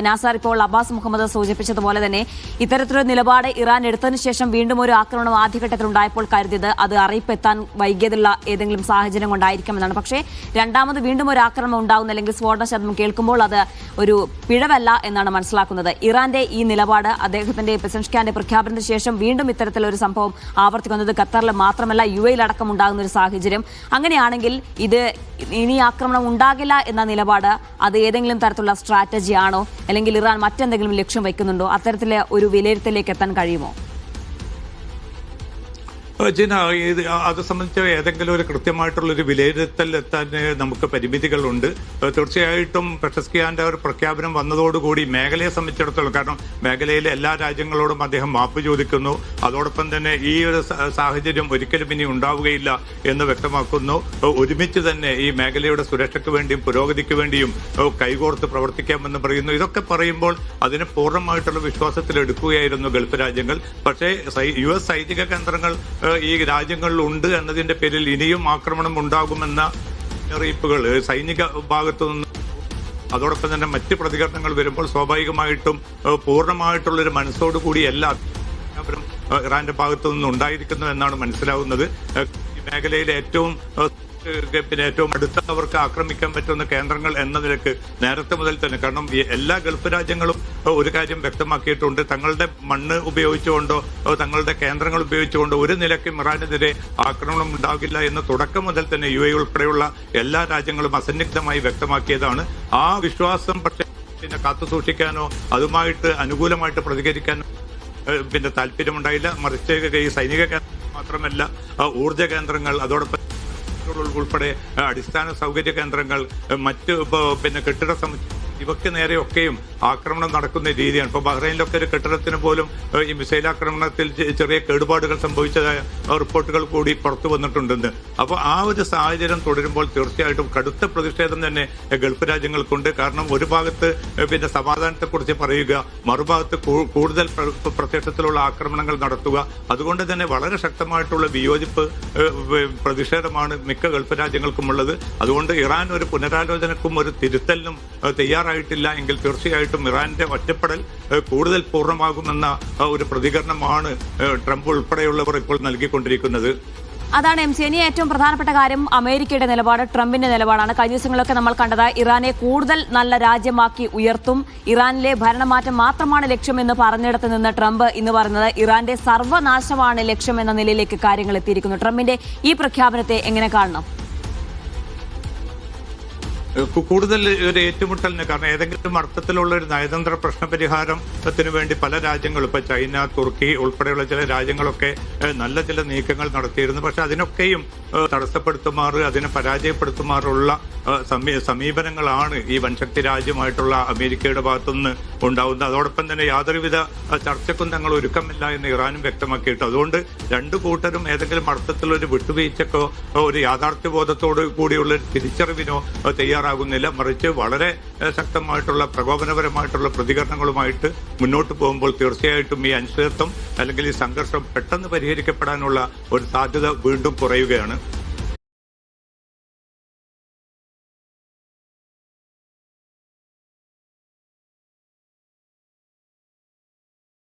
നാസർ ഇപ്പോൾ അബ്ബാസ് മുഹമ്മദ് സൂചിപ്പിച്ചതുപോലെ തന്നെ ഇത്തരത്തിലൊരു നിലപാട് ഇറാൻ എടുത്തതിനു ശേഷം വീണ്ടും ഒരു ആക്രമണം ആദ്യഘട്ടത്തിൽ ഉണ്ടായപ്പോൾ കരുതിയത് അത് അറിയിപ്പെത്താൻ വൈകിയതുള്ള ഏതെങ്കിലും സാഹചര്യം കൊണ്ടായിരിക്കുമെന്നാണ്. പക്ഷേ രണ്ടാമത് വീണ്ടും ഒരു ആക്രമണം ഉണ്ടാകുന്ന അല്ലെങ്കിൽ സ്ഫോടന ശബ്ദം കേൾക്കുമ്പോൾ അത് ഒരു പിഴവല്ല എന്നാണ് മനസ്സിലാക്കുന്നത്. ഇറാന്റെ ഈ നിലപാട് അദ്ദേഹത്തിന്റെ പെസൻഷ്കാന്റെ പ്രഖ്യാപനത്തിന് ശേഷം വീണ്ടും ഇത്തരത്തിലൊരു സംഭവം ആവർത്തിക്കുന്നത് ഖത്തറിൽ മാത്രമല്ല UAE അടക്കം ഉണ്ടാകുന്ന ഒരു സാഹചര്യം. അങ്ങനെയാണെങ്കിൽ ഇത് ഇനി ആക്രമണം ഉണ്ടാകില്ല എന്ന നിലപാട് അത് ഏതെങ്കിലും തരത്തിലുള്ള സ്ട്രാറ്റജി ആണോ അല്ലെങ്കിൽ ഇറാൻ മറ്റെന്തെങ്കിലും ലക്ഷ്യം വയ്ക്കുന്നുണ്ടോ? അത്തരത്തിലെ ഒരു വിലയിരുത്തലിലേക്ക് എത്താൻ കഴിയുമോ? ജിന, അത് സംബന്ധിച്ച് ഏതെങ്കിലും ഒരു കൃത്യമായിട്ടുള്ളൊരു വിലയിരുത്തൽ എത്താൻ നമുക്ക് പരിമിതികളുണ്ട്. തീർച്ചയായിട്ടും പെസൻഷ്കിയാന്റെ ഒരു പ്രഖ്യാപനം വന്നതോടുകൂടി മേഖലയെ സംബന്ധിച്ചിടത്തോളം, കാരണം മേഖലയിലെ എല്ലാ രാജ്യങ്ങളോടും അദ്ദേഹം മാപ്പ് ചോദിക്കുന്നു, അതോടൊപ്പം തന്നെ ഈ ഒരു സാഹചര്യം ഒരിക്കലും ഇനി ഉണ്ടാവുകയില്ല എന്ന് വ്യക്തമാക്കുന്നു. ഒരുമിച്ച് തന്നെ ഈ മേഖലയുടെ സുരക്ഷയ്ക്ക് വേണ്ടിയും പുരോഗതിക്ക് വേണ്ടിയും കൈകോർത്ത് പ്രവർത്തിക്കാമെന്ന് പറയുന്നു. ഇതൊക്കെ പറയുമ്പോൾ അതിനെ പൂർണ്ണമായിട്ടുള്ള വിശ്വാസത്തിൽ എടുക്കുകയായിരുന്നു ഗൾഫ് രാജ്യങ്ങൾ. പക്ഷേ US സൈനിക കേന്ദ്രങ്ങൾ ഈ രാജ്യങ്ങളിലുണ്ട് എന്നതിന്റെ പേരിൽ ഇനിയും ആക്രമണം ഉണ്ടാകുമെന്ന മുന്നറിയിപ്പുകൾ സൈനിക ഭാഗത്തു നിന്ന്, അതോടൊപ്പം തന്നെ മറ്റ് പ്രതികരണങ്ങൾ വരുമ്പോൾ സ്വാഭാവികമായിട്ടും പൂർണ്ണമായിട്ടുള്ളൊരു മനസ്സോടുകൂടിയല്ല ഇറാന്റെ ഭാഗത്തു നിന്ന് ഉണ്ടായിരിക്കുന്നു എന്നാണ് മനസ്സിലാവുന്നത്. ഈ മേഖലയിലെ ഏറ്റവും അടുത്തവർക്ക് ആക്രമിക്കാൻ പറ്റുന്ന കേന്ദ്രങ്ങൾ എന്ന നിലക്ക് നേരത്തെ മുതൽ തന്നെ, കാരണം എല്ലാ ഗൾഫ് രാജ്യങ്ങളും ഒരു കാര്യം വ്യക്തമാക്കിയിട്ടുണ്ട്, തങ്ങളുടെ മണ്ണ് ഉപയോഗിച്ചുകൊണ്ടോ തങ്ങളുടെ കേന്ദ്രങ്ങൾ ഉപയോഗിച്ചുകൊണ്ടോ ഒരു നിലയ്ക്കും ഇറാനെതിരെ ആക്രമണം ഉണ്ടാകില്ല എന്ന് തുടക്കം മുതൽ തന്നെ UAE ഉൾപ്പെടെയുള്ള എല്ലാ രാജ്യങ്ങളും അസന്നിഗ്ധമായി വ്യക്തമാക്കിയതാണ്. ആ വിശ്വാസം പക്ഷേ കാത്തു സൂക്ഷിക്കാനോ അതുമായിട്ട് അനുകൂലമായിട്ട് പ്രതികരിക്കാനോ താല്പര്യമുണ്ടായില്ല. മറിച്ച് ഈ സൈനിക കേന്ദ്രങ്ങൾ മാത്രമല്ല, ഊർജ്ജ കേന്ദ്രങ്ങൾ, അതോടൊപ്പം ഉൾപ്പെടെ അടിസ്ഥാന സൗകര്യ കേന്ദ്രങ്ങൾ, മറ്റ് കെട്ടിട സമുച്ചയം, ഇവയ്ക്ക് നേരെയൊക്കെയും ആക്രമണം നടക്കുന്ന രീതിയാണ്. ഇപ്പോൾ ബഹ്റൈനിലൊക്കെ ഒരു കെട്ടിടത്തിന് പോലും ഈ മിസൈൽ ആക്രമണത്തിൽ ചെറിയ കേടുപാടുകൾ സംഭവിച്ചതായ റിപ്പോർട്ടുകൾ കൂടി പുറത്തു വന്നിട്ടുണ്ടെന്ന്. അപ്പോൾ ആ ഒരു സാഹചര്യം തുടരുമ്പോൾ തീർച്ചയായിട്ടും കടുത്ത പ്രതിഷേധം തന്നെ ഗൾഫ് രാജ്യങ്ങൾക്കുണ്ട്. കാരണം ഒരു ഭാഗത്ത് സമാധാനത്തെക്കുറിച്ച് പറയുക, മറുഭാഗത്ത് കൂടുതൽ പ്രത്യക്ഷത്തിലുള്ള ആക്രമണങ്ങൾ നടത്തുക. അതുകൊണ്ട് തന്നെ വളരെ ശക്തമായിട്ടുള്ള വിയോജിപ്പ് പ്രതിഷേധമാണ് മിക്ക ഗൾഫ് രാജ്യങ്ങൾക്കുമുള്ളത്. അതുകൊണ്ട് ഇറാൻ ഒരു പുനരാലോചനക്കും ഒരു തിരുത്തലിനും തയ്യാറായിട്ടില്ല എങ്കിൽ തീർച്ചയായിട്ടും ഇറാന്റെ ഒറ്റപ്പെടൽ കൂടുതൽ പൂർണ്ണമാകുമെന്ന ഒരു പ്രതികരണമാണ് ട്രംപ് ഉൾപ്പെടെയുള്ളവർ ഇപ്പോൾ നൽകിക്കൊണ്ടിരിക്കുന്നത്. അതാണ് ഇനി ഏറ്റവും പ്രധാനപ്പെട്ട കാര്യം അമേരിക്കയുടെ നിലപാട്, ട്രംപിന്റെ നിലപാടാണ്. കഴിഞ്ഞ ദിവസങ്ങളിലൊക്കെ നമ്മൾ കണ്ടത് ഇറാനെ കൂടുതൽ നല്ല രാജ്യമാക്കി ഉയർത്തും, ഇറാനിലെ ഭരണമാറ്റം മാത്രമാണ് ലക്ഷ്യമെന്ന് പറഞ്ഞിടത്ത് നിന്ന് ട്രംപ് ഇന്ന് പറയുന്നത് ഇറാന്റെ സർവ്വനാശമാണ് ലക്ഷ്യം എന്ന നിലയിലേക്ക് കാര്യങ്ങൾ എത്തിയിരിക്കുന്നു. ട്രംപിന്റെ ഈ പ്രഖ്യാപനത്തെ എങ്ങനെ കാണണം? കൂടുതൽ ഒരു ഏറ്റുമുട്ടലിന്, കാരണം ഏതെങ്കിലും അർത്ഥത്തിലുള്ള ഒരു നയതന്ത്ര പ്രശ്നപരിഹാരത്തിന് വേണ്ടി പല രാജ്യങ്ങളും, ഇപ്പൊ ചൈന, തുർക്കി ഉൾപ്പെടെയുള്ള ചില രാജ്യങ്ങളൊക്കെ നല്ല ചില നീക്കങ്ങൾ നടത്തിയിരുന്നു. പക്ഷെ അതിനൊക്കെയും തടസ്സപ്പെടുത്തുമാറ്, അതിനെ പരാജയപ്പെടുത്തുമാറുള്ള സമീപനങ്ങളാണ് ഈ വൻശക്തി രാജ്യമായിട്ടുള്ള അമേരിക്കയുടെ ഭാഗത്തുനിന്ന് ഉണ്ടാവുന്നത്. അതോടൊപ്പം തന്നെ യാതൊരുവിധ ചർച്ചയ്ക്കും തങ്ങൾ ഒരുക്കമില്ല എന്ന് ഇറാനും വ്യക്തമാക്കിയിട്ട്, അതുകൊണ്ട് രണ്ടു കൂട്ടരും ഏതെങ്കിലും അർത്ഥത്തിലൊരു വിട്ടുവീഴ്ചക്കോ ഒരു യാഥാർത്ഥ്യബോധത്തോടു കൂടിയുള്ള തിരിച്ചറിവിനോ തയ്യാറാകുന്നില്ല. മറിച്ച് വളരെ ശക്തമായിട്ടുള്ള പ്രകോപനപരമായിട്ടുള്ള പ്രതികരണങ്ങളുമായിട്ട് മുന്നോട്ട് പോകുമ്പോൾ തീർച്ചയായിട്ടും ഈ അനിശ്ചിതത്വം അല്ലെങ്കിൽ ഈ സംഘർഷം പെട്ടെന്ന് പരിഹരിക്കപ്പെടാനുള്ള ഒരു സാധ്യത വീണ്ടും കുറയുകയാണ്.